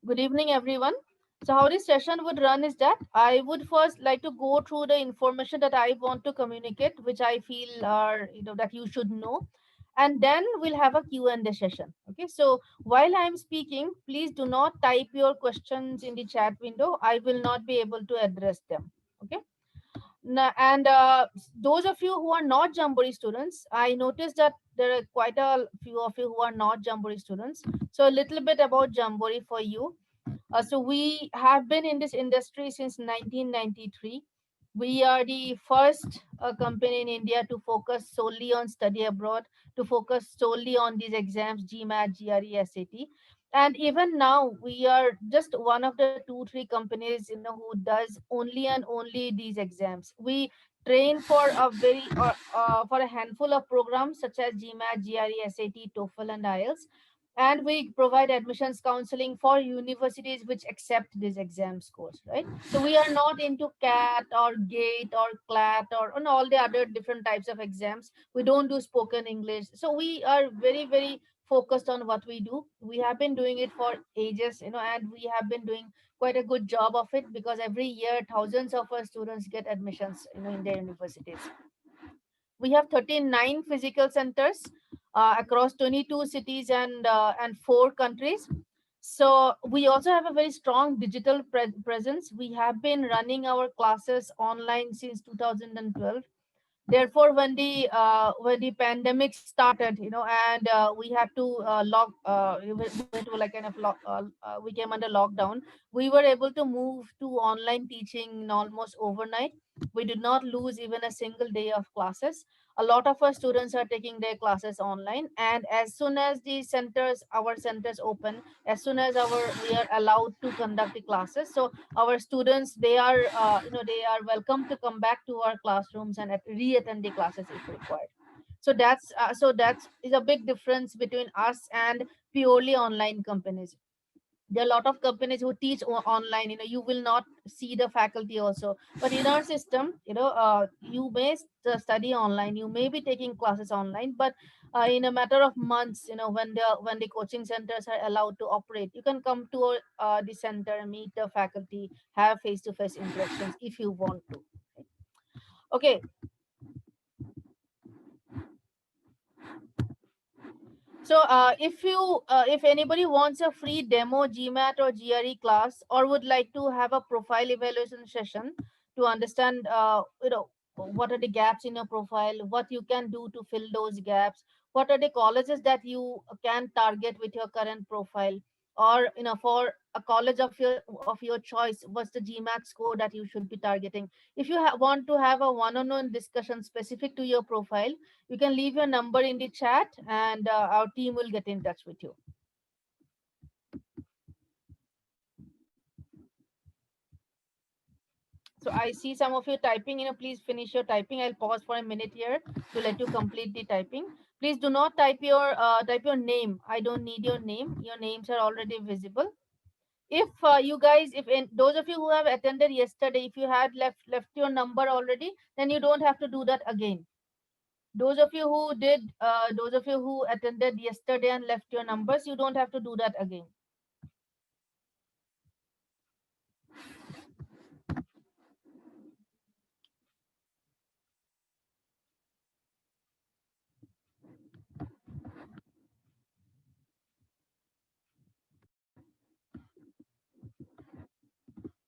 Good evening, everyone. So, how this session would run is that I would first like to go through the information that I want to communicate, which I feel are that you should know, and then we'll have a Q&A session. Okay. So while I'm speaking, please do not type your questions in the chat window. I will not be able to address them. Okay. And those of you who are not Jamboree students, I noticed that there are quite a few of you who are not Jamboree students. So a little bit about Jamboree for you. So we have been in this industry since 1993. We are the first company in India to focus solely on study abroad, to focus solely on these exams, GMAT, GRE, SAT. And even now, we are just one of the two, three companies, who does only and only these exams. We train for a handful of programs such as GMAT, GRE, SAT, TOEFL, and IELTS, and we provide admissions counseling for universities which accept these exam scores, right? So we are not into cat or gate or clat or on all the other different types of exams. We don't do spoken English, so we are very, very focused on what we do. We have been doing it for ages, and we have been doing quite a good job of it, because every year thousands of our students get admissions, in their universities. We have 39 physical centers across 22 cities and 4 countries. So we also have a very strong digital presence. We have been running our classes online since 2012. Therefore, when the pandemic started, and we had to we had to like kind of we came under lockdown. We were able to move to online teaching in almost overnight. We did not lose even a single day of classes. A lot of our students are taking their classes online, and as soon as our centers open, as soon as we are allowed to conduct the classes, so our students, they are welcome to come back to our classrooms and re-attend the classes if required. So that's is a big difference between us and purely online companies. There are a lot of companies who teach online. You will not see the faculty also, but in our system, you may study online, you may be taking classes online, but in a matter of months, when the coaching centers are allowed to operate, you can come to the center, meet the faculty, have face to face interactions if you want to. Okay. So, if anybody wants a free demo GMAT or GRE class, or would like to have a profile evaluation session to understand, what are the gaps in your profile, what you can do to fill those gaps, what are the colleges that you can target with your current profile, or for a college of your choice, what's the GMAT score that you should be targeting. If you want to have a one-on-one discussion specific to your profile, you can leave your number in the chat, and our team will get in touch with you. So I see some of you typing. Please finish your typing. I'll pause for a minute here to let you complete the typing. Please do not type your name. I don't need your name. Your names are already visible. If you guys, those of you who have attended yesterday, if you had left your number already, then you don't have to do that again. Those of you who attended yesterday and left your numbers, you don't have to do that again.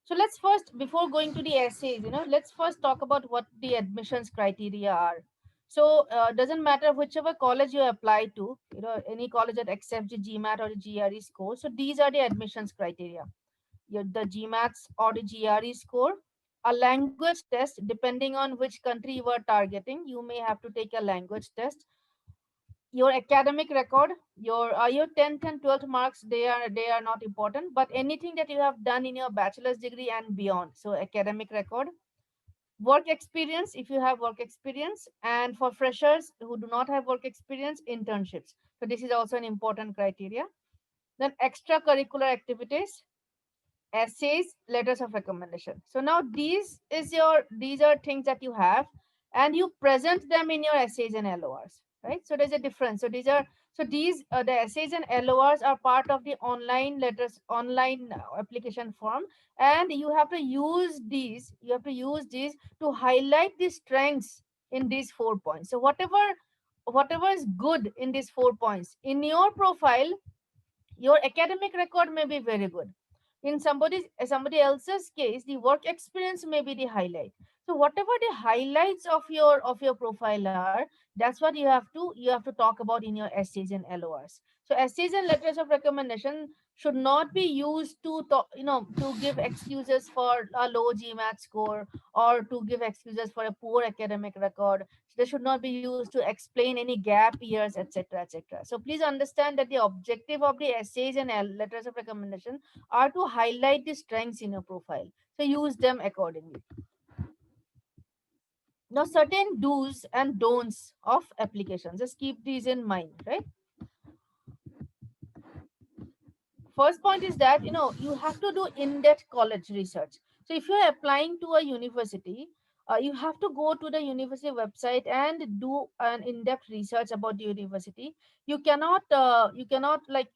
So let's first, before going to the essays, let's first talk about what the admissions criteria are. So doesn't matter whichever college you apply to, any college that accepts the GMAT or the GRE score. So these are the admissions criteria. The GMATs or the GRE score, a language test, depending on which country you are targeting, you may have to take a language test. Your academic record, your 10th and 12th marks, they are not important, but anything that you have done in your bachelor's degree and beyond, so academic record. Work experience, if you have work experience, and for freshers who do not have work experience, internships. So this is also an important criteria. Then extracurricular activities, essays, letters of recommendation. So now these are things that you have, and you present them in your essays and LORs, right? So there's a difference. So these are So these the essays and LORs are part of the online application form, and you have to use these. You have to use these to highlight the strengths in these 4 points. So whatever is good in these 4 points in your profile, your academic record may be very good. In somebody else's case, the work experience may be the highlight. So whatever the highlights of your profile are, that's what you have to talk about in your essays and LORs. So essays and letters of recommendation should not be used to give excuses for a low GMAT score, or to give excuses for a poor academic record. They should not be used to explain any gap years, etc., etc. So please understand that the objective of the essays and letters of recommendation are to highlight the strengths in your profile. So use them accordingly. Now, certain do's and don'ts of applications. Just keep these in mind, right? First point is that you have to do in-depth college research. So if you're applying to a university, you have to go to the university website and do an in-depth research about the university. You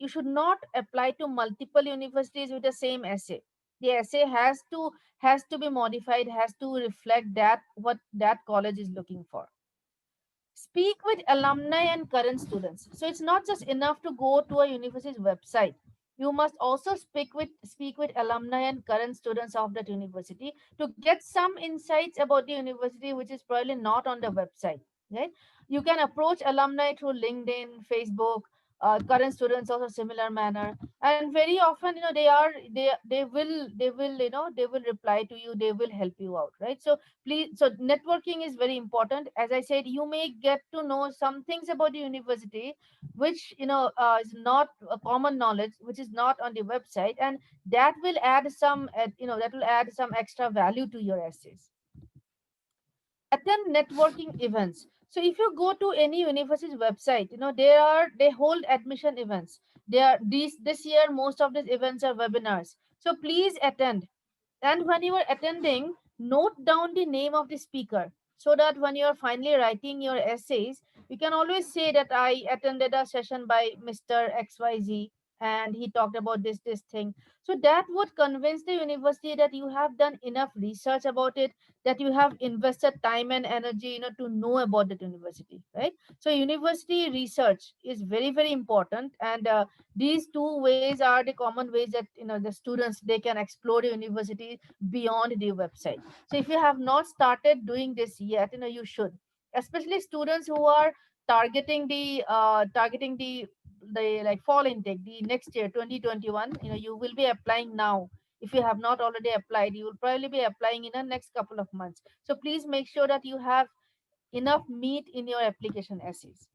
should not apply to multiple universities with the same essay. The essay has to be modified, has to reflect that what that college is looking for. Speak with alumni and current students. So it's not just enough to go to a university's website. You must also speak with alumni and current students of that university to get some insights about the university which is probably not on the website. Right? You can approach alumni through LinkedIn, Facebook, current students also similar manner, and very often they will reply to you, they will help you out, right? So networking is very important. As I said, you may get to know some things about the university which is not a common knowledge, which is not on the website, and that will add some extra value to your essays. Attend networking events. So if you go to any university's website, they hold admission events. This year most of these events are webinars, so please attend. And when you are attending, note down the name of the speaker, so that when you are finally writing your essays, you can always say that I attended a session by Mr. XYZ and he talked about this thing. So that would convince the university that you have done enough research about it, that you have invested time and energy, to know about that university, right? So university research is very, very important, and these two ways are the common ways that the students they can explore the university beyond the website. So if you have not started doing this yet, you should, especially students who are targeting the like fall intake, the next year 2021. You will be applying now. If you have not already applied, you will probably be applying in the next couple of months. So please make sure that you have enough meat in your application essays.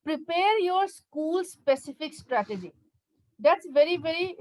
Prepare your school specific strategy. That's very, very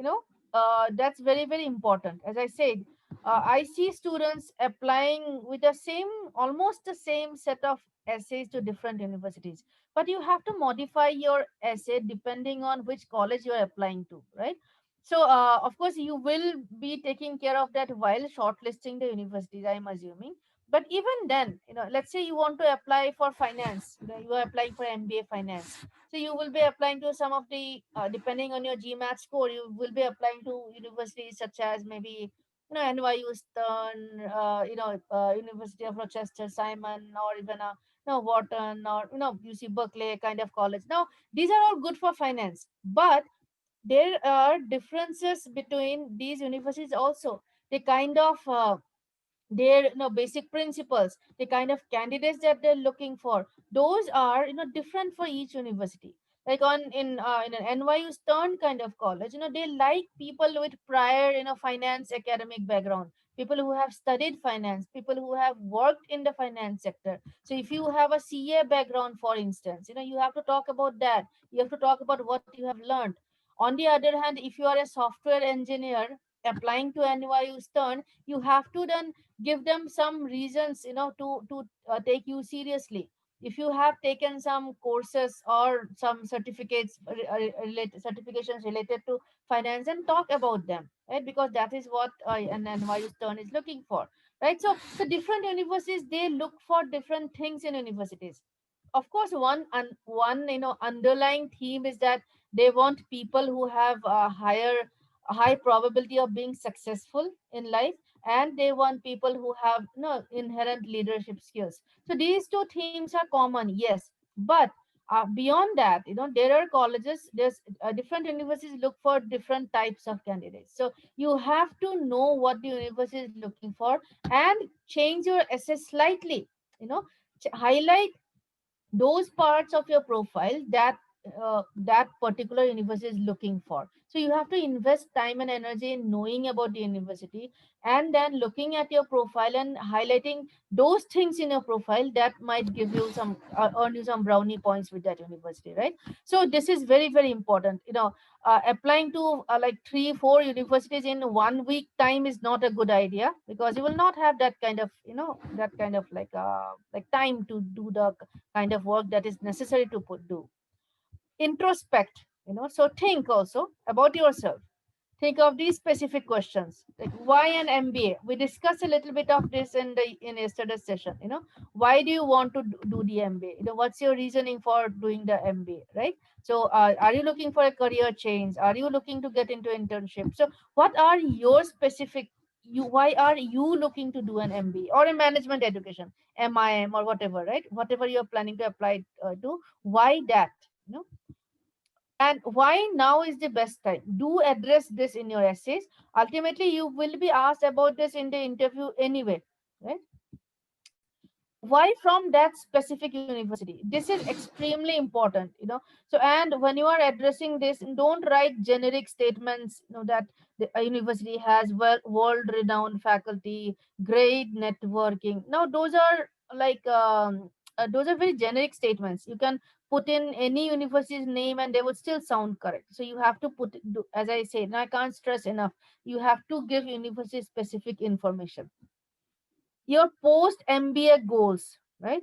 important. As I said, I see students applying with the same almost the same set of essays to different universities, but you have to modify your essay depending on which college you are applying to, right? So of course you will be taking care of that while shortlisting the universities, I'm assuming. But even then, let's say you want to apply for finance, you are applying for MBA finance. So you will be applying to some of the, depending on your GMAT score, you will be applying to universities such as maybe, NYU Stern, University of Rochester, Simon, or even Wharton, or UC Berkeley kind of college. Now these are all good for finance, but there are differences between these universities also. They kind of their basic principles, the kind of candidates that they're looking for, those are different for each university. Like in an NYU Stern kind of college, they like people with prior finance academic background, people who have studied finance, people who have worked in the finance sector. So if you have a CA background, for instance, you have to talk about that. You have to talk about what you have learned. On the other hand, if you are a software engineer applying to NYU Stern, you have to then give them some reasons to take you seriously. If you have taken some courses or some certifications related to finance, and talk about them, right? Because that is what an NYU Stern is looking for. right? So the different universities, they look for different things in universities. Of course, one underlying theme is that they want people who have a high probability of being successful in life, and they want people who have inherent leadership skills. So these two themes are common, yes, but beyond that, there are colleges, there's different universities look for different types of candidates. So you have to know what the university is looking for and change your essay slightly, you know highlight those parts of your profile that particular university is looking for. So you have to invest time and energy in knowing about the university, and then looking at your profile and highlighting those things in your profile that might give you some earn you some brownie points with that university, right? So this is very very important. Applying to like 3 4 universities in 1 week time is not a good idea, because you will not have that kind of like time to do the kind of work that is necessary to do. Introspect, so think also about yourself. Think of these specific questions, like why an MBA. We discussed a little bit of this in yesterday's session. Why do you want to do the MBA? What's your reasoning for doing the MBA, right? So are you looking for a career change? Are you looking to get into internship? So what are your specific, why are you looking to do an MBA or a management education, MIM or whatever, right? Whatever you're planning to apply to, why that? you know and why now is the best time. Do address this in your essays. Ultimately you will be asked about this in the interview anyway, right? Why from that specific university? This is extremely important. So, and when you are addressing this, don't write generic statements, that the university has world renowned faculty, great networking. Now those are like those are very generic statements. You can put in any university's name and they would still sound correct. So you have to as I say, and I can't stress enough, you have to give university specific information. Your post MBA goals, right?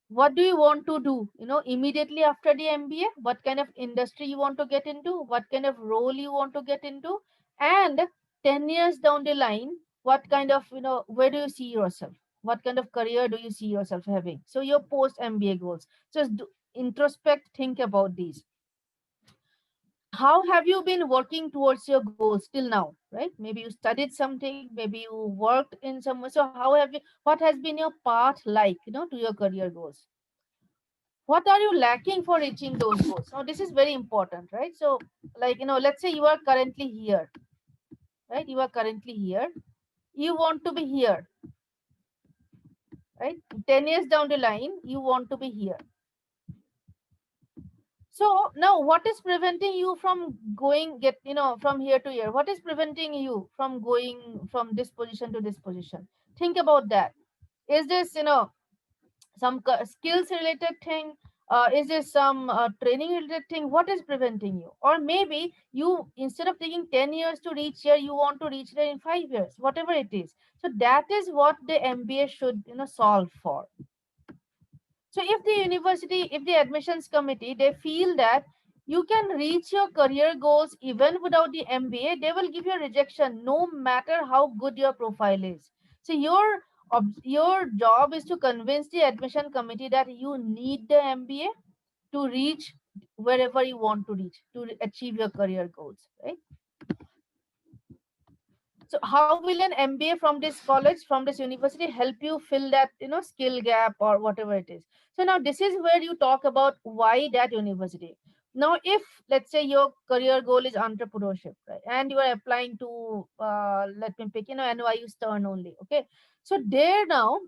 What do you want to do, immediately after the MBA? What kind of industry you want to get into? What kind of role you want to get into? And 10 years down the line, what kind of, where do you see yourself? What kind of career do you see yourself having? So your post MBA goals. Just introspect, think about these. How have you been working towards your goals till now, right? Maybe you studied something, maybe you worked in some way. So what has been your path like, to your career goals? What are you lacking for reaching those goals? Now this is very important, right? So like, let's say you are currently here, right? You are currently here, you want to be here, right? 10 years down the line, you want to be here. So now what is preventing you from going get from here to here? What is preventing you from going from this position to this position? Think about that. Is this some skills related thing? Is this some training related thing? What is preventing you? Or maybe you, instead of taking 10 years to reach here, you want to reach there in 5 years, whatever it is. So that is what the MBA should solve for. So if the university, if the admissions committee, they feel that you can reach your career goals even without the MBA, they will give you a rejection no matter how good your profile is. So your job is to convince the admission committee that you need the MBA to reach wherever you want to reach, to achieve your career goals, right? So how will an MBA from this college, from this university, help you fill that skill gap or whatever it is? So now this is where you talk about why that university. Now if, let's say, your career goal is entrepreneurship, right, and you are applying to let me pick NYU Stern only, okay? So there now,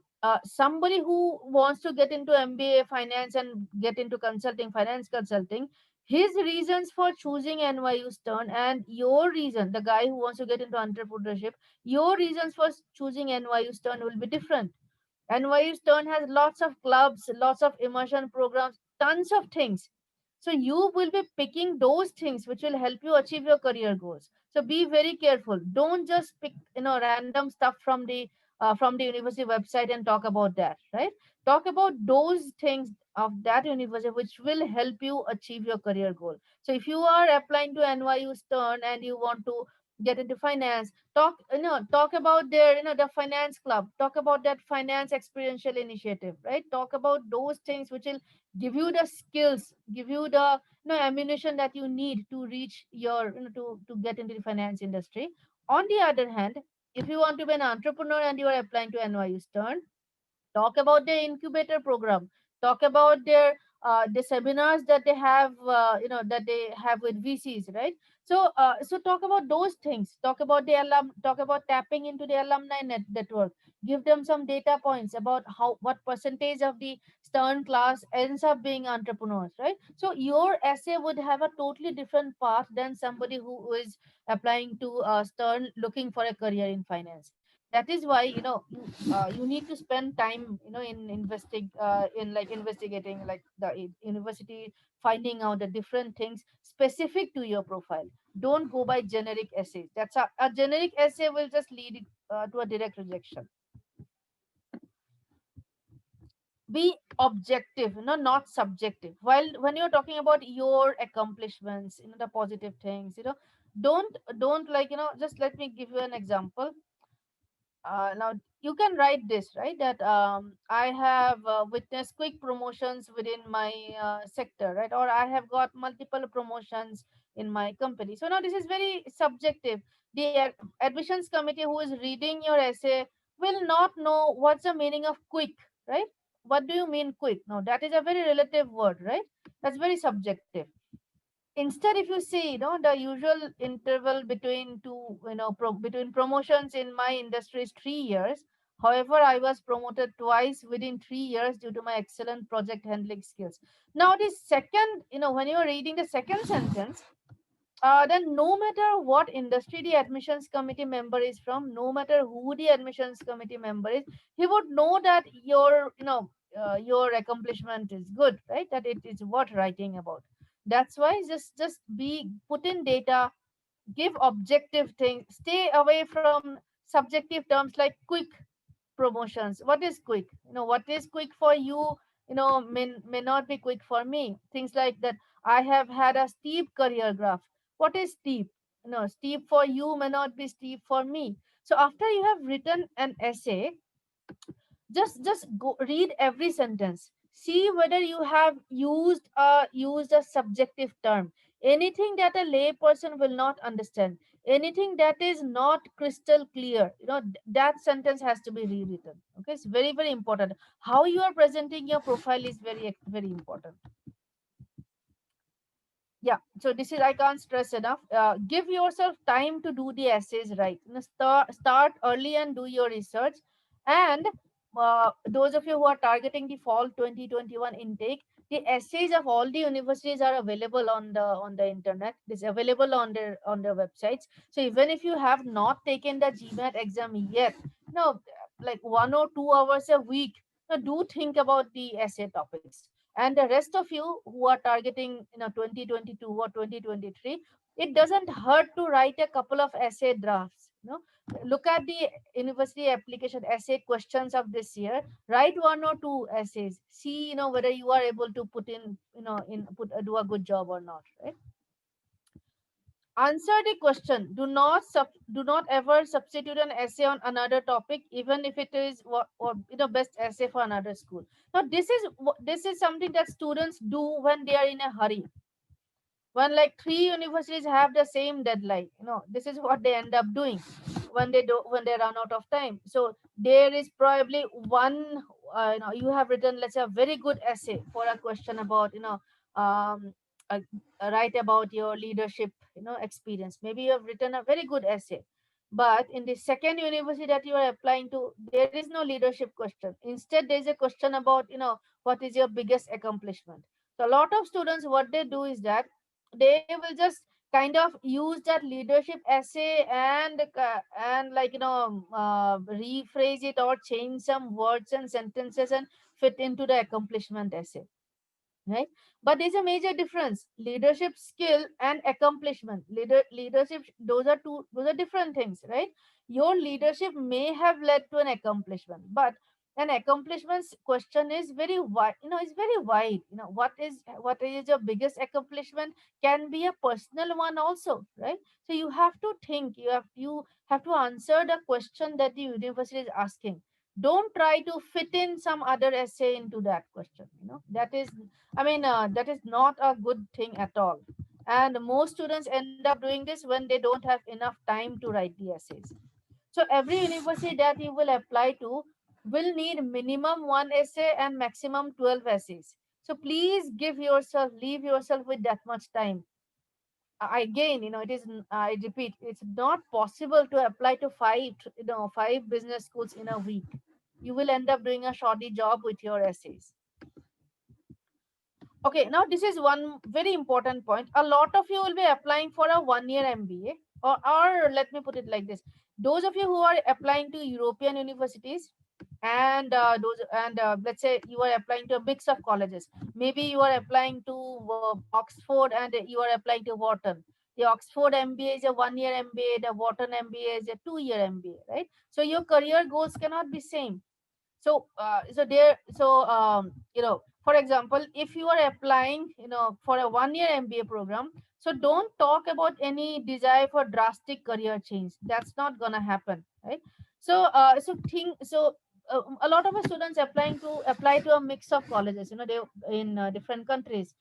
somebody who wants to get into MBA finance and get into finance consulting, his reasons for choosing NYU Stern and your reason, the guy who wants to get into entrepreneurship, your reasons for choosing NYU Stern will be different. NYU Stern has lots of clubs, lots of immersion programs, tons of things. So you will be picking those things which will help you achieve your career goals. So be very careful. Don't just pick random stuff from the university website and talk about that, right? Talk about those things of that university which will help you achieve your career goal. So if you are applying to NYU Stern and you want to get into finance, talk about their, the finance club, talk about that finance experiential initiative, right? Talk about those things which will give you the skills, give you the, ammunition that you need to reach your, to get into the finance industry. On the other hand, if you want to be an entrepreneur and you are applying to NYU Stern, talk about their incubator program, talk about their the seminars that they have, that they have with VCs, right? So talk about those things, talk about the talk about tapping into the alumni network, give them some data points about how, what percentage of the Stern class ends up being entrepreneurs, right? So your essay would have a totally different path than somebody who is applying to Stern looking for a career in finance. That is why, you need to spend time, in investigating, like the university, finding out the different things specific to your profile. Don't go by generic essays. That's a generic essay will just lead it, to a direct rejection. Be objective, not subjective. While when you're talking about your accomplishments, the positive things, don't, like, just let me give you an example. Now you can write this, right, that I have witnessed quick promotions within my sector, right, or I have got multiple promotions in my company. So now this is very subjective. The admissions committee who is reading your essay will not know what's the meaning of quick, right? What do you mean quick? No, that is a very relative word, right? That's very subjective. Instead, if you see, the usual interval between two, between promotions in my industry is 3 years. However, I was promoted twice within 3 years due to my excellent project handling skills. Now the second, when you are reading the second sentence, then no matter what industry the admissions committee member is from, no matter who the admissions committee member is, he would know that your accomplishment is good, right? That it is worth writing about. That's why just be put in data, give objective things, stay away from subjective terms like quick promotions. What is quick? What is quick for you, may not be quick for me. Things like that. I have had a steep career graph. What is steep? Steep for you may not be steep for me. So after you have written an essay, just go read every sentence, see whether you have used a subjective term, anything that a lay person will not understand, anything that is not crystal clear, that sentence has to be rewritten. Okay, it's very, very important. How you are presenting your profile is very, very important. Yeah, so this is, I can't stress enough, give yourself time to do the essays right. Start early and do your research. And those of you who are targeting the fall 2021 intake, the essays of all the universities are available on the internet. It's available on their websites. So even if you have not taken the GMAT exam yet, like 1 or 2 hours a week, do think about the essay topics. And the rest of you who are targeting 2022 or 2023, it doesn't hurt to write a couple of essay drafts. Look at the university application essay questions of this year, write 1 or 2 essays, see whether you are able to put in you know in put do a good job or not, right? Answer the question. Do not ever substitute an essay on another topic, even if it is what, or best essay for another school. Now this is something that students do when they are in a hurry, when like three universities have the same deadline. This is what they end up doing when they run out of time. So there is probably one, you have written, let's say, a very good essay for a question about, um uh, write about your leadership experience. Maybe you have written a very good essay, but in the second university that you are applying to, there is no leadership question. Instead, there is a question about, what is your biggest accomplishment. So a lot of students, what they do is that they will just kind of use that leadership essay and like rephrase it or change some words and sentences and fit into the accomplishment essay, right? But there's a major difference: leadership skill and accomplishment. Leadership, those are different things, right? Your leadership may have led to an accomplishment, but An accomplishments question is very wide, it's very wide. What is your biggest accomplishment can be a personal one also, right? So you have to think, you have to answer the question that the university is asking. Don't try to fit in some other essay into that question. That is, that is not a good thing at all. And most students end up doing this when they don't have enough time to write the essays. So every university that you will apply to will need minimum one essay and maximum 12 essays. So please leave yourself with that much time. Again, I repeat, it's not possible to apply to five business schools in a week. You will end up doing a shoddy job with your essays. Okay, now this is one very important point. A lot of you will be applying for a 1 year MBA, or let me put it like this: those of you who are applying to European universities, and let's say you are applying to a mix of colleges. Maybe you are applying to Oxford, and you are applying to Wharton. The Oxford MBA is a 1 year MBA. The Wharton MBA is a 2 year MBA, right? So your career goals cannot be same. For example, if you are applying for a 1 year MBA program, so don't talk about any desire for drastic career change. That's not gonna happen, right? A lot of our students apply to a mix of colleges, they in different countries.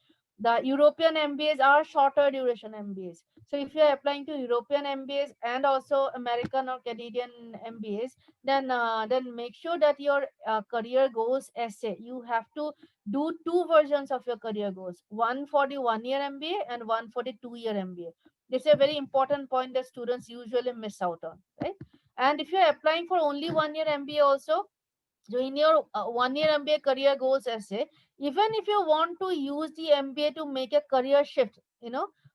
The European MBAs are shorter duration MBAs. So if you are applying to European MBAs and also American or Canadian MBAs, then make sure that your career goals essay, you have to do two versions of your career goals, one for the 1 year MBA and one for the 2 year MBA. This is a very important point that students usually miss out on, right? And if you're applying for only 1 year MBA also, so in your 1 year MBA career goals essay, even if you want to use the MBA to make a career shift,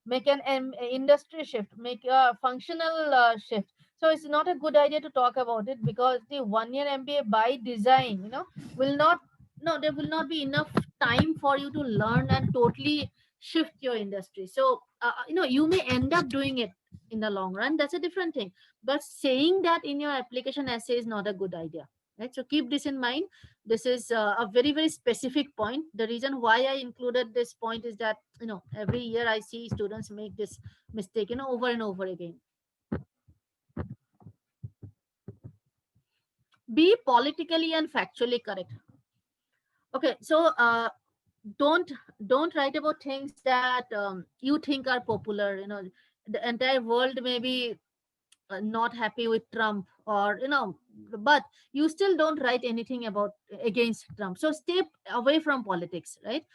make an industry shift, make a functional shift. So it's not a good idea to talk about it, because the 1 year MBA by design, will not, no, there will not be enough time for you to learn and totally shift your industry. So, you may end up doing it in the long run. That's a different thing. But saying that in your application essay is not a good idea, right? So keep this in mind. This is a very, very specific point. The reason why I included this point is that every year I see students make this mistake, over and over again. Be politically and factually correct. Okay, so don't don't write about things that you think are popular. The entire world may be not happy with Trump, or but you still don't write anything about against Trump. So stay away from politics, right?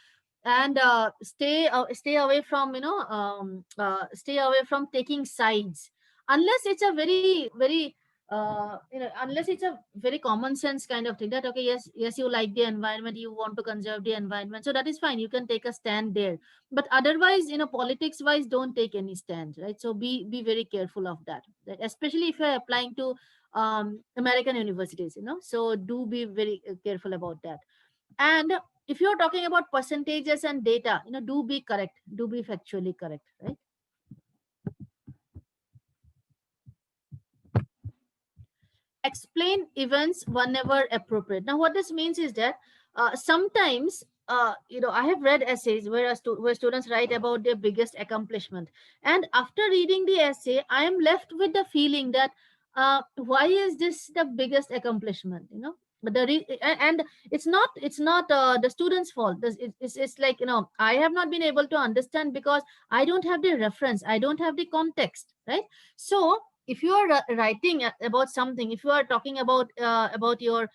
And stay away from stay away from taking sides, unless it's a very, very unless it's a very common sense kind of thing, that okay, yes, yes, you like the environment, you want to conserve the environment, so that is fine, you can take a stand there. But otherwise, politics wise, don't take any stand, right? So be very careful of that, right? Especially if you're applying to American universities, so do be very careful about that. And if you're talking about percentages and data, do be correct, do be factually correct, right? Explain events whenever appropriate. Now what this means is that sometimes I have read essays where students write about their biggest accomplishment, and after reading the essay I am left with the feeling that why is this the biggest accomplishment, but and it's not the students fault. It's like, I have not been able to understand because I don't have the reference, I don't have the context, right? So if you are writing about something, if you are talking about your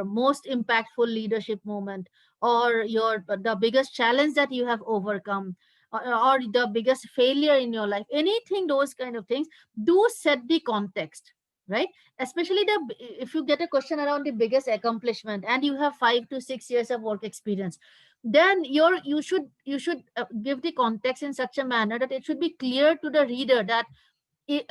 most impactful leadership moment, or the biggest challenge that you have overcome, or the biggest failure in your life, anything, those kind of things, do set the context, right? Especially if you get a question around the biggest accomplishment and you have 5 to 6 years of work experience, then you should give the context in such a manner that it should be clear to the reader that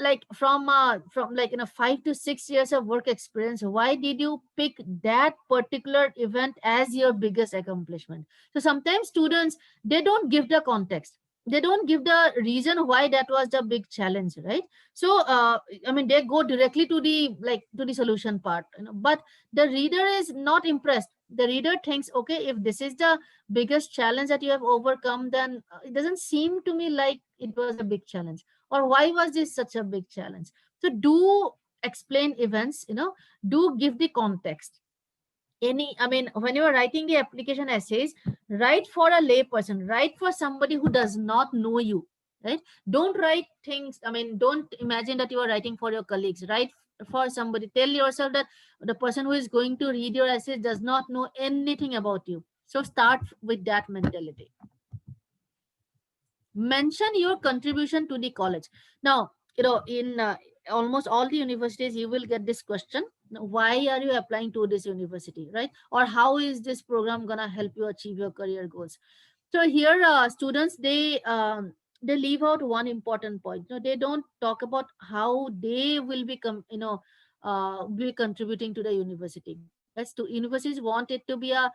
like from like 5 to 6 years of work experience, why did you pick that particular event as your biggest accomplishment? So sometimes students, they don't give the context, they don't give the reason why that was the big challenge, right? So I mean, they go directly to the, like, to the solution part, but the reader is not impressed. The reader thinks, okay, if this is the biggest challenge that you have overcome, then it doesn't seem to me like it was a big challenge, or why was this such a big challenge. So do explain events, do give the context. Any, I mean, when you are writing the application essays, write for a lay person, write for somebody who does not know you, right? Don't write things, I mean, don't imagine that you are writing for your colleagues. Write for somebody. Tell yourself that the person who is going to read your essays does not know anything about you. So start with that mentality. Mention your contribution to the college. Now, in almost all the universities, you will get this question: why are you applying to this university, right? Or how is this program gonna help you achieve your career goals? So here, students, they leave out one important point. They don't talk about how they will be contributing to the university. As to universities want it to be a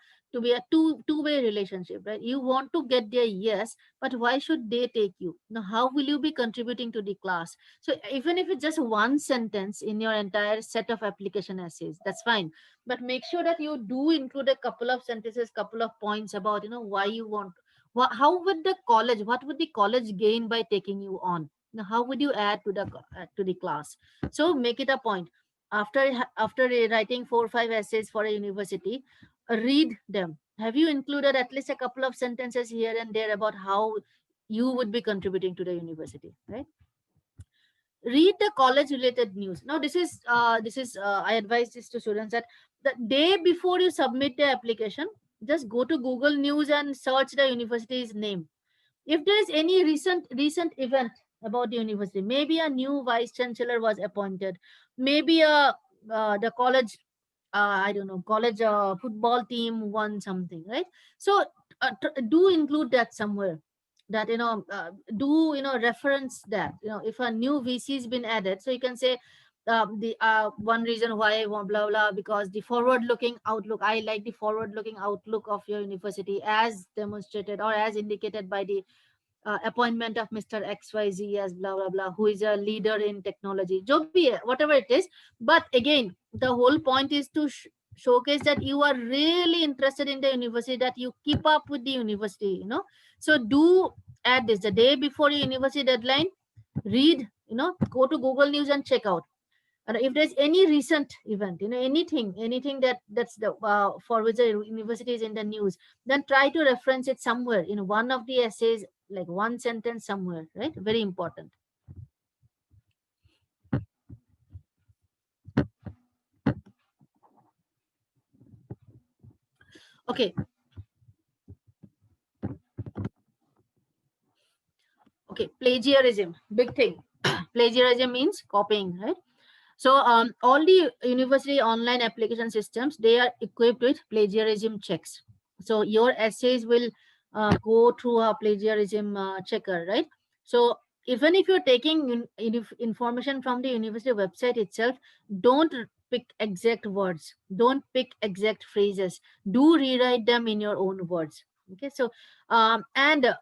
two-way relationship, right? You want to get their yes, but why should they take you? Now, how will you be contributing to the class? So even if it's just one sentence in your entire set of application essays, that's fine. But make sure that you do include a couple of sentences, couple of points about why you want. How would the college? What would the college gain by taking you on? Now, how would you add to the class? So make it a point. After writing 4 or 5 essays for a university, read them. Have you included at least a couple of sentences here and there about how you would be contributing to the university, right? Read the college related news. Now, this is I advise this to students, that the day before you submit the application, just go to Google News and search the university's name. If there is any recent event about the university, maybe a new vice chancellor was appointed, maybe the college, I don't know, college football team won something, right? So do include that somewhere. That do reference that. If a new VC has been added, so you can say, the one reason why I want blah blah, because the forward looking outlook, I like the forward looking outlook of your university as demonstrated or as indicated by the appointment of Mr. XYZ as blah blah blah, who is a leader in technology, jo bhi hai, whatever it is. But again, the whole point is to showcase that you are really interested in the university, that you keep up with the university. So do add this the day before your university deadline. Read, go to Google News and check out. And if there's any recent event, anything that's the for which the university is in the news, then try to reference it somewhere in one of the essays, like one sentence somewhere, right? Very important. Okay. Okay, plagiarism, big thing. Plagiarism means copying, right? So all the university online application systems, they are equipped with plagiarism checks. So your essays will go through a plagiarism checker, right? So even if you're taking information from the university website itself, don't pick exact words, don't pick exact phrases. Do rewrite them in your own words. Okay, so and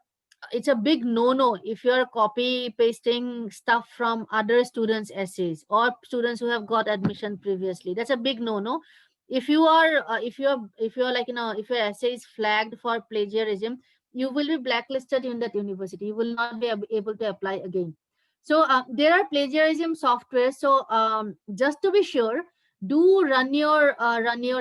it's a big no-no if you're copy pasting stuff from other students' essays or students who have got admission previously. That's a big no-no. If you're like if your essay is flagged for plagiarism, you will be blacklisted in that university. You will not be able to apply again. So there are plagiarism software. So just to be sure, do run your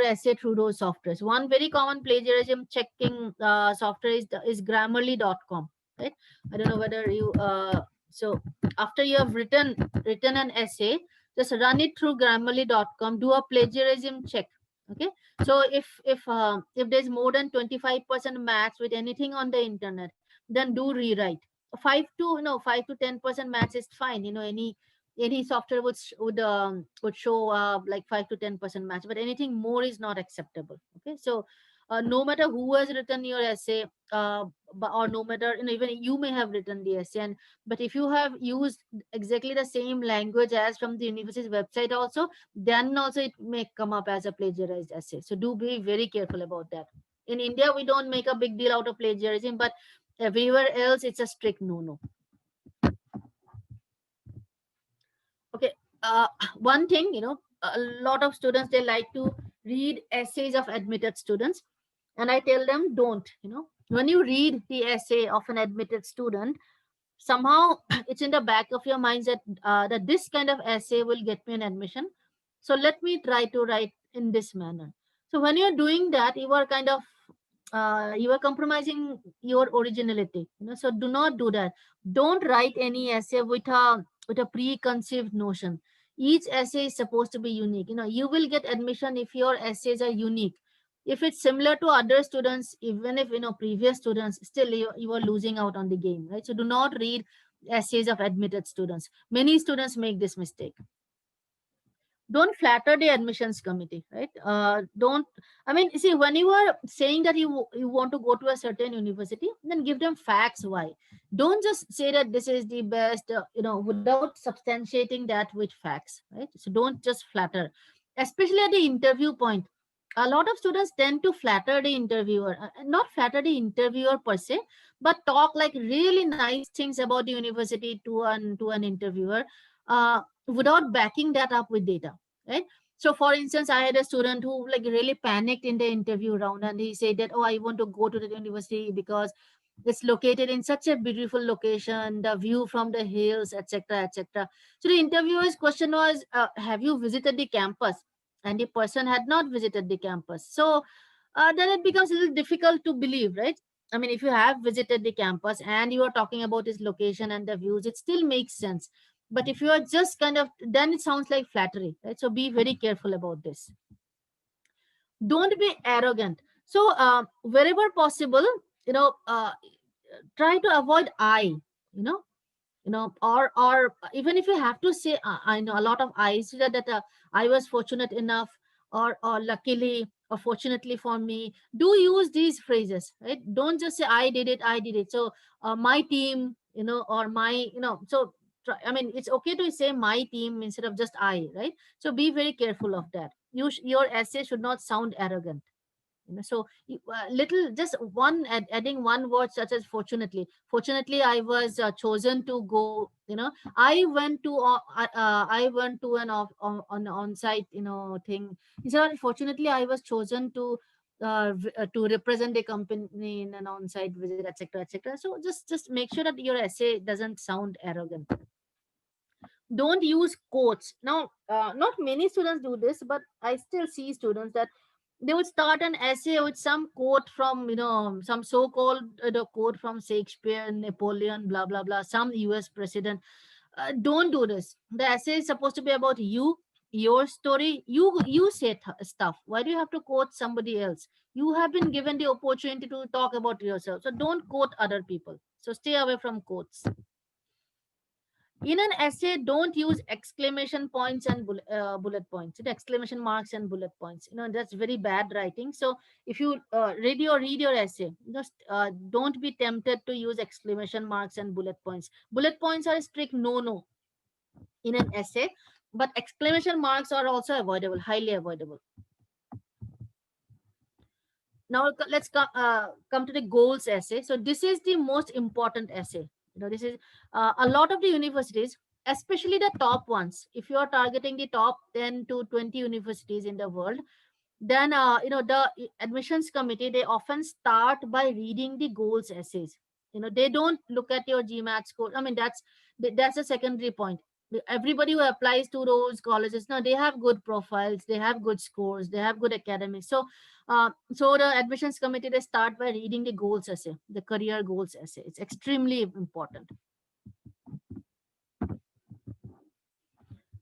essay through those softwares. One very common plagiarism checking software is Grammarly.com, right? I don't know whether you so after you have written an essay, just run it through Grammarly.com, do a plagiarism check. Okay, so if there's more than 25% match with anything on the internet, then do rewrite. 5 to 10% match is fine. Any software would show like 5 to 10% match, but anything more is not acceptable. Okay, so no matter who has written your essay, or no matter, even you may have written the essay, but if you have used exactly the same language as from the university's website also, then also it may come up as a plagiarized essay. So do be very careful about that. In India, we don't make a big deal out of plagiarism, but Everywhere else, it's a strict no-no. Okay. uh, One thing, a lot of students, they like to read essays of admitted students, and I tell them, don't. When you read the essay of an admitted student, somehow it's in the back of your minds that that this kind of essay will get me an admission, so let me try to write in this manner. So when you're doing that, you are kind of you are compromising your originality, so do not do that. Don't write any essay with a preconceived notion. Each essay is supposed to be unique. You will get admission if your essays are unique. If it's similar to other students, even if previous students, still you are losing out on the game, right? So do not read essays of admitted students. Many students make this mistake. Don't flatter the admissions committee, right? Don't, I mean, see, when you are saying that you want to go to a certain university, then give them facts why. Don't just say that this is the best, without substantiating that with facts, right? So don't just flatter, especially at the interview point. A lot of students tend to flatter the interviewer, not flatter the interviewer per se, but talk like really nice things about the university to an interviewer, without backing that up with data, right? So for instance, I had a student who like really panicked in the interview round, and he said that, oh, I want to go to the university because it's located in such a beautiful location, the view from the hills, etc., etc. So the interviewer's question was, have you visited the campus? And the person had not visited the campus. So then it becomes a little difficult to believe, right? I mean, if you have visited the campus and you are talking about its location and the views, it still makes sense. But if you are just kind of, then it sounds like flattery, right? So be very careful about this. Don't be arrogant. So wherever possible, you know, uh, try to avoid I. Or even if you have to say, I know a lot of I's, that I was fortunate enough, or luckily, or fortunately for me. Do use these phrases, right? Don't just say I did it. So my team, or my, so I mean, it's okay to say my team instead of just I, right? So be very careful of that. Your essay should not sound arrogant. So little, just adding one word such as fortunately I was chosen to go. I went to an on-site thing. Instead of fortunately I was chosen to represent the company in an on-site visit, etc., etc. So just make sure that your essay doesn't sound arrogant. Don't use quotes. Now, not many students do this, but I still see students that they would start an essay with some quote from, some so-called quote from Shakespeare, Napoleon, blah blah blah, some US president. Don't do this. The essay is supposed to be about you, your story. You say stuff. Why do you have to quote somebody else? You have been given the opportunity to talk about yourself, so don't quote other people. So stay away from quotes. In an essay, don't use exclamation points and bullet points. Exclamation marks and bullet points, that's very bad writing. So if you read your essay, just don't be tempted to use exclamation marks and bullet points. Bullet points are a strict no in an essay, but exclamation marks are also avoidable, highly avoidable. Now come to the goals essay. So this is the most important essay. This is a lot of the universities, especially the top ones. If you are targeting the top 10 to 20 universities in the world, then the admissions committee, they often start by reading the goals essays. They don't look at your GMAT score. I mean, that's a secondary point. Everybody who applies to those colleges now, they have good profiles, they have good scores, they have good academics. So the admissions committee, they start by reading the goals essay, the career goals essay. It's extremely important.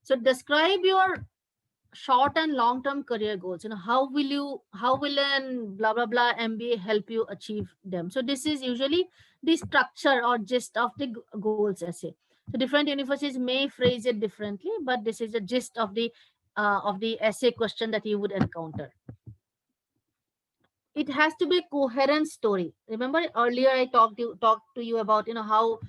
So describe your short and long term career goals. How will an blah blah blah MBA help you achieve them? So this is usually the structure or gist of the goals essay. So different universities may phrase it differently, but this is the gist of the essay question that you would encounter. It has to be a coherent story. Remember earlier I talked to you about how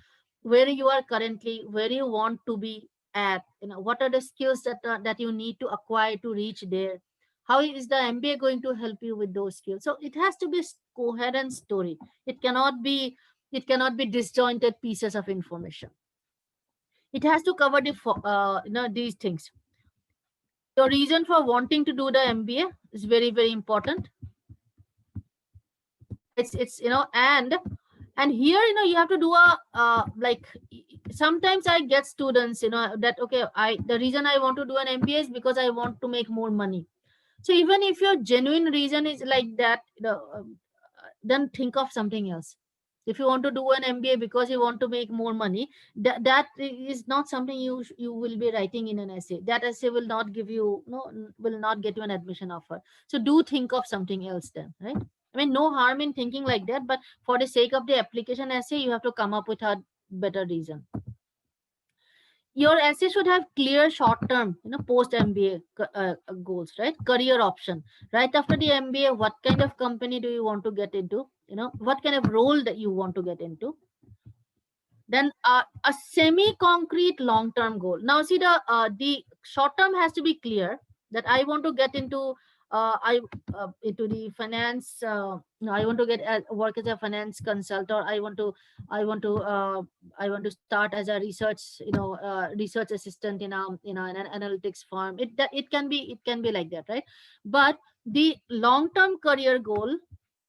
where you are currently, where you want to be at, what are the skills that you need to acquire to reach there. How is the MBA going to help you with those skills? So it has to be coherent story. It cannot be It cannot be disjointed pieces of information. It has to cover these things. Your reason for wanting to do the MBA is very, very important. It's and here, you have to do a like, sometimes I get students, that, okay, the reason I want to do an MBA is because I want to make more money. So even if your genuine reason is like that, then think of something else. If you want to do an MBA because you want to make more money, that is not something you will be writing in an essay. That essay will not give you, no, will not get you an admission offer. So do think of something else then, right? I mean, no harm in thinking like that, but for the sake of the application essay, you have to come up with a better reason. Your essay should have clear short term, post MBA goals, right? Career option. Right after the MBA, what kind of company do you want to get into? What kind of role that you want to get into? Then a semi concrete long term goal. Now see, the short term has to be clear, that I want to get I into the finance, I want to work as a finance consultant, or I want to uh, I want to start as a research assistant in an analytics firm. It can be like that, right? But the long term career goal,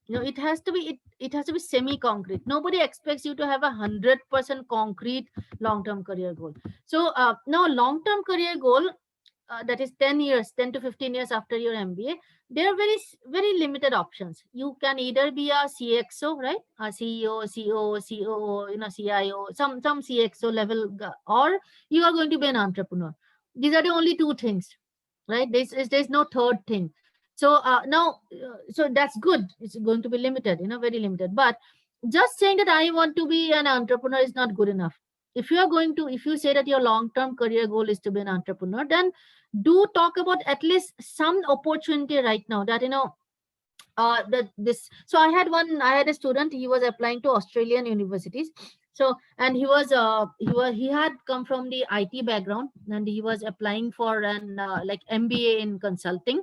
it has to be, it has to be semi concrete. Nobody expects you to have 100% concrete long term career goal. So now long term career goal, that is 10 years, 10 to 15 years after your MBA, there are very limited options. You can either be a CXO, right? A CEO, CEO, COO, CIO, some CXO level, or you are going to be an entrepreneur. These are the only two things, right? There's no third thing. So so that's good. It's going to be limited, very limited. But just saying that I want to be an entrepreneur is not good enough. If you say that your long term career goal is to be an entrepreneur, then do talk about at least some opportunity right now, that that this. So I had a student. He was applying to Australian universities. So, and he had come from the IT background, and he was applying for an like MBA in consulting.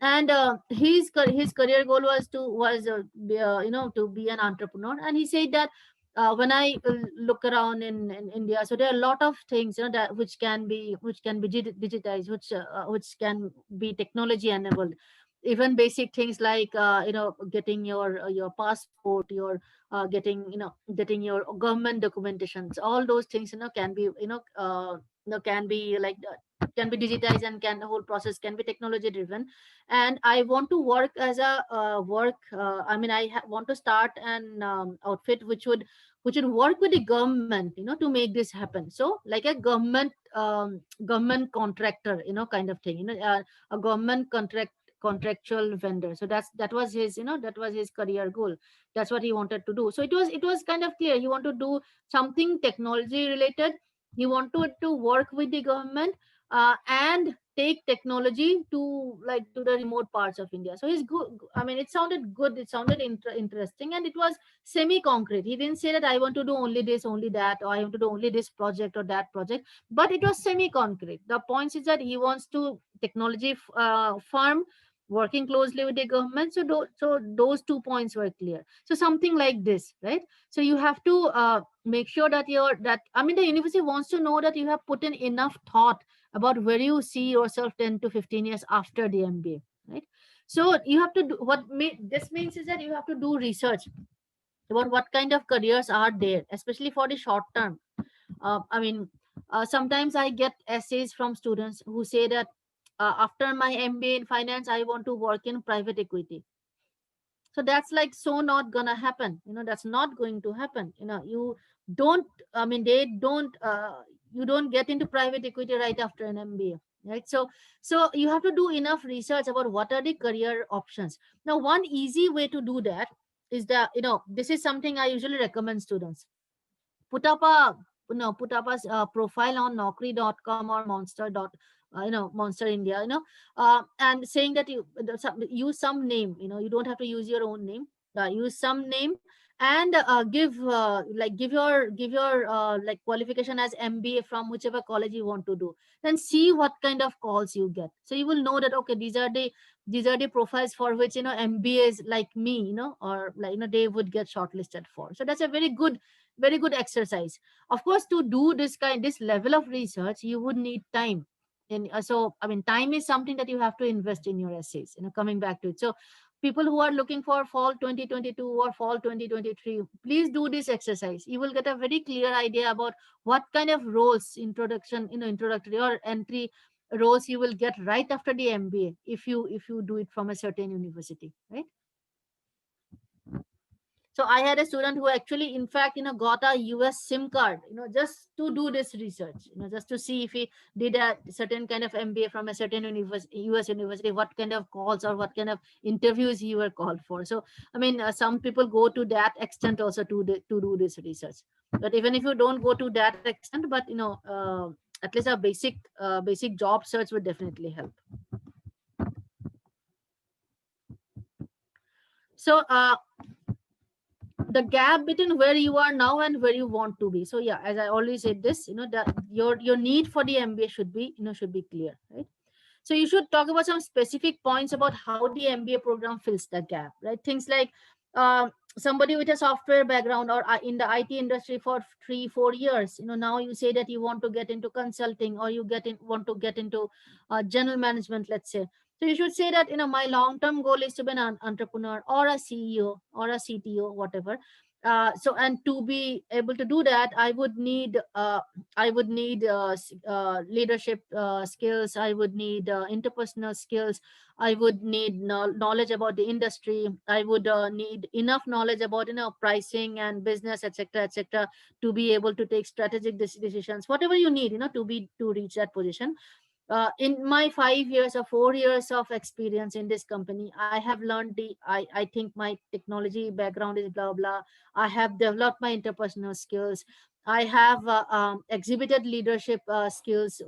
And his career goal was to be an entrepreneur. And he said that when I look around in India, so there are a lot of things, that which can be digitized, which can be technology enabled. Even basic things like getting your passport, your getting your government documentations, all those things can be can be like can be digitized, and can the whole process can be technology driven. And I want to work as a I mean, want to start an outfit which would work with the government, to make this happen. So like a government contractor, kind of thing, a government contractual vendor. So that was his career goal. That's what he wanted to do. So it was kind of clear. He want to do something technology related. He wanted to work with the government, and take technology to the remote parts of India. So he's good. I mean, it sounded good. It sounded interesting, and it was semi concrete. He didn't say that I want to do only this, only that, or I want to do only this project or that project. But it was semi concrete. The point is that he wants to technology farm, working closely with the government. So those 2 points were clear. So something like this, right? So you have to make sure that I mean, the university wants to know that you have put in enough thought about where you see yourself 10 to 15 years after the MBA, right? So you have to do this means is that you have to do research about what kind of careers are there, especially for the short term. I mean, sometimes I get essays from students who say that after my MBA in finance, I want to work in private equity. So that's like so not gonna happen. That's not going to happen. You don't. I mean, they don't. You don't get into private equity right after an MBA, right? So you have to do enough research about what are the career options. Now, one easy way to do that is that this is something I usually recommend students. Put up a profile on Naukri.com or Monster India, and saying that use some name. You don't have to use your own name. Use some name, and give your like qualification as MBA from whichever college you want to do. Then see what kind of calls you get. So you will know that okay, these are the profiles for which MBAs like me, or like they would get shortlisted for. So that's a very good exercise. Of course, to do this level of research, you would need time. And so I mean, time is something that you have to invest in your essays. Coming back to it. So people who are looking for fall 2022 or fall 2023, please do this exercise. You will get a very clear idea about what kind of roles, introductory or entry roles you will get right after the MBA, if you do it from a certain university, right? So I had a student who actually, in fact, got a US SIM card, just to do this research, just to see if he did a certain kind of MBA from a certain US university, what kind of calls or what kind of interviews he were called for. So, I mean, some people go to that extent also to do this research. But even if you don't go to that extent, but at least a basic job search would definitely help. So, the gap between where you are now and where you want to be. So yeah, as I always said this, that your need for the MBA should be clear, right? So you should talk about some specific points about how the MBA program fills the gap, right? Things like somebody with a software background or in the IT industry for 3-4 years, now you say that you want to get into consulting, or want to get into general management, let's say. So you should say that my long term goal is to be an entrepreneur or a CEO or a CTO, whatever. So, and to be able to do that, I would need leadership skills. I would need interpersonal skills. I would need knowledge about the industry. I would need enough knowledge about pricing and business, etc., etc., to be able to take strategic decisions. Whatever you need, to reach that position. In my 5 years or 4 years of experience in this company, I have learned I think my technology background is blah blah. I have developed my interpersonal skills. I have exhibited leadership skills,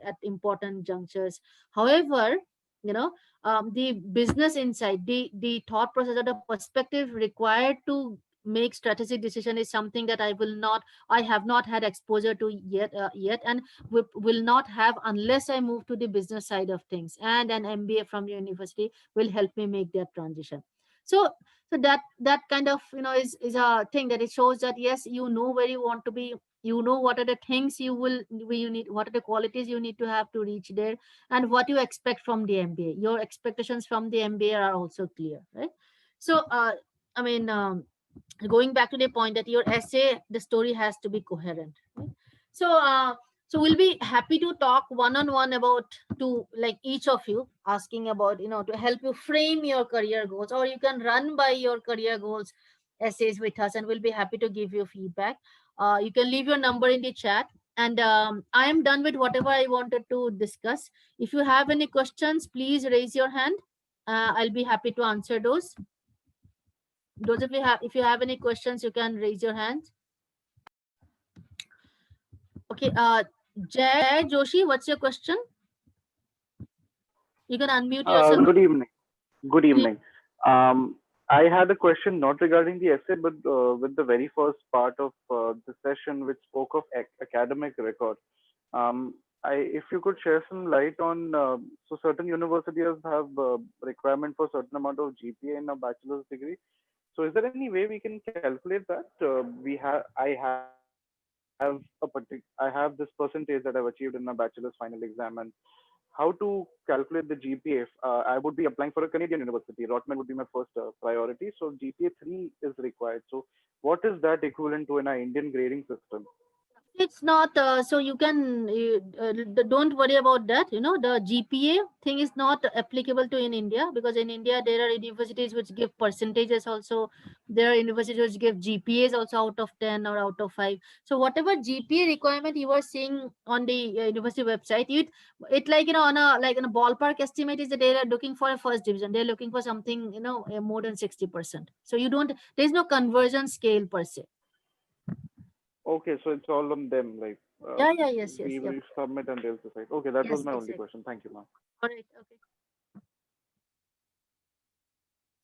at important junctures. However, the business insight, the thought process or the perspective required to make strategic decision is something that I have not had exposure to yet, and will not have unless I move to the business side of things. And an MBA from university will help me make that transition. So, that kind of is a thing that it shows that yes, you know where you want to be. You know what are the things you need, what are the qualities you need to have to reach there, and what you expect from the MBA. Your expectations from the MBA are also clear, right? So, I mean, going back to the point that your essay, the story has to be coherent, right? So we'll be happy to talk one on one about, to like each of you, asking about, to help you frame your career goals, or you can run by your career goals essays with us, and we'll be happy to give you feedback. You can leave your number in the chat, and I am done with whatever I wanted to discuss. If you have any questions, please raise your hand. I'll be happy to answer those. Those of you have, if you have any questions, you can raise your hand. Okay, Jay Joshi, what's your question? You can unmute yourself. Good evening. Good Please. evening. I had a question not regarding the essay, but with the very first part of the session, which spoke of academic record. If you could share some light on, so certain universities have requirement for certain amount of GPA in a bachelor's degree. So is there any way we can calculate that? I have this percentage that I've achieved in my bachelor's final exam, and how to calculate the GPA. I would be applying for a Canadian university. Rotman would be my first priority. So GPA 3 is required. So what is that equivalent to in our Indian grading system? It's not so you can don't worry about that. The GPA thing is not applicable to in India, because in India there are universities which give percentages also. There are universities which give GPAs also out of 10 or out of 5. So whatever GPA requirement you are seeing on the university website, it like on a ballpark estimate is that they are looking for a first division. They're looking for something more than 60%. So there's no conversion scale per se. Okay, so it's all on them. Like Yes, we yep. will submit and they'll decide. Okay, that was Yes, my only exactly. question. Thank you, ma'am. All right, okay.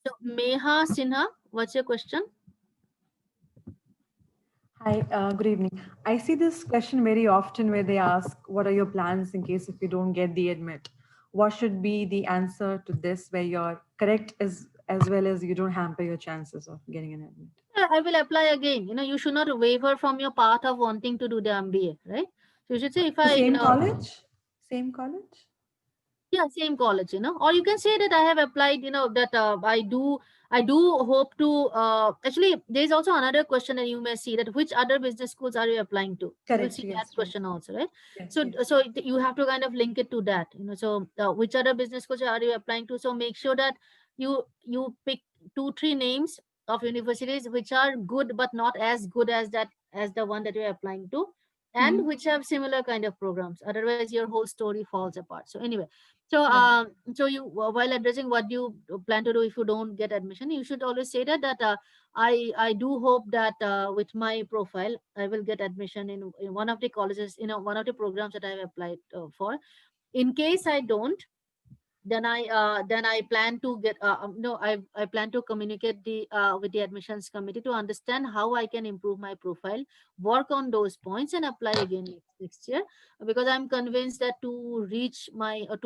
So Meha Sinha, what's your question? Hi, good evening. I see this question very often where they ask, what are your plans in case if you don't get the admit? What should be the answer to this where you're correct as well as you don't hamper your chances of getting an admit? I will apply again. You should not waver from your path of wanting to do the MBA, right? So you should say, if The I, same college? Same college? yeah, same college, or you can say that I have applied, that I do hope to, actually, there's also another question that you may see, that which other business schools are you applying to? You will Correct. see that Yes, right. question also, right? Yes, So yes. you have to kind of link it to that, so which other business schools are you applying to? So make sure that you pick 2 3 names of universities which are good but not as good as the one that you're applying to, and Mhm. which have similar kind of programs. Otherwise your whole story falls apart. So anyway, so, Right. while addressing what you plan to do if you don't get admission, you should always say that I do hope that with my profile I will get admission in one of the colleges, one of the programs that I have applied for. In case I don't, then I plan to get no I plan to communicate the with the admissions committee to understand how I can improve my profile, work on those points, and apply again next year, because I'm convinced that to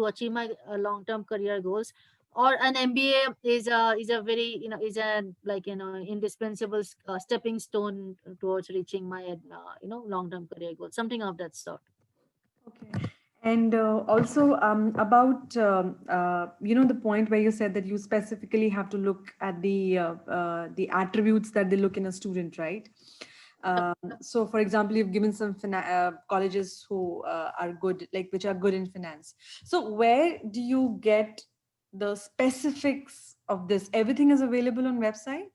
achieve my long term career goals, or an MBA is a very, is a, like, indispensable stepping stone towards reaching my long term career goals, something of that sort. Okay. And also about the point where you said that you specifically have to look at the attributes that they look in a student, right? So, for example, you've given some colleges who are good, like which are good in finance. So, where do you get the specifics of this? Everything is available on website,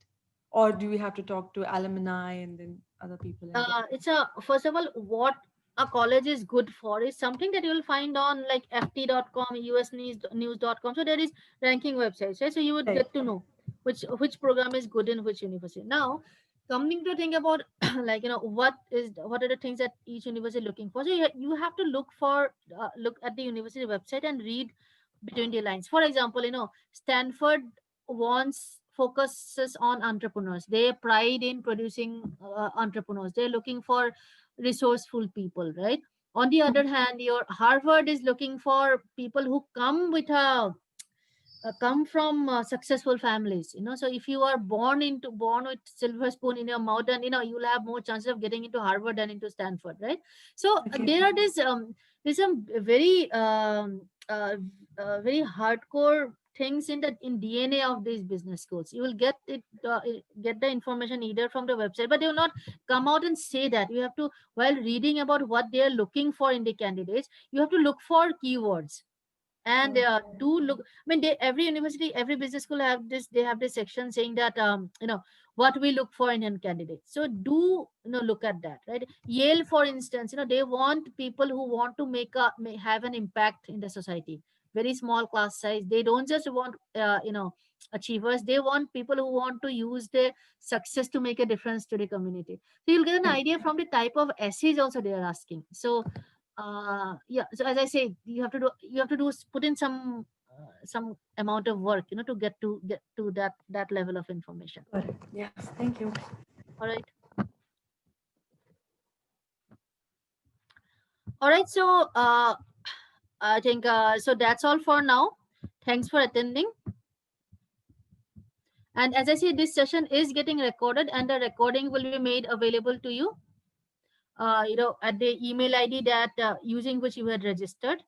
or do we have to talk to alumni and then other people and get? It's a First of all, what a college is good for is something that you'll find on like ft.com, usnews.com. So there is ranking websites, right? So you would Right. get to know which program is good in which university. Now, coming to think about like, what are the things that each university is looking for. So you have to look at the university website and read between the lines. For example, Stanford wants focuses on entrepreneurs. They pride in producing entrepreneurs. They're looking for resourceful people, right? On the other hand, your Harvard is looking for people who come from successful families. So if you are born with silver spoon in your mouth, then you'll have more chances of getting into Harvard than into Stanford, right? So Okay. there are there's some very hardcore things in DNA of these business schools. You will get the information either from the website, but they will not come out and say that. You have to, while reading about what they are looking for in the candidates, you have to look for keywords. And do look, I mean, every university, every business school have this section saying that what we look for in a candidate. So do look at that, right? Yale, for instance, they want people who want to have an impact in the society. Very small class size. They don't just want achievers. They want people who want to use their success to make a difference to the community. So you'll get an idea from the type of essays also they are asking. So yeah, so as I say, put in some amount of work, to get to that level of information. Got it. Yes. Thank you. All right. All right, so I think so that's all for now. Thanks for attending. And as I say, this session is getting recorded, and the recording will be made available to you at the email ID that using which you had registered.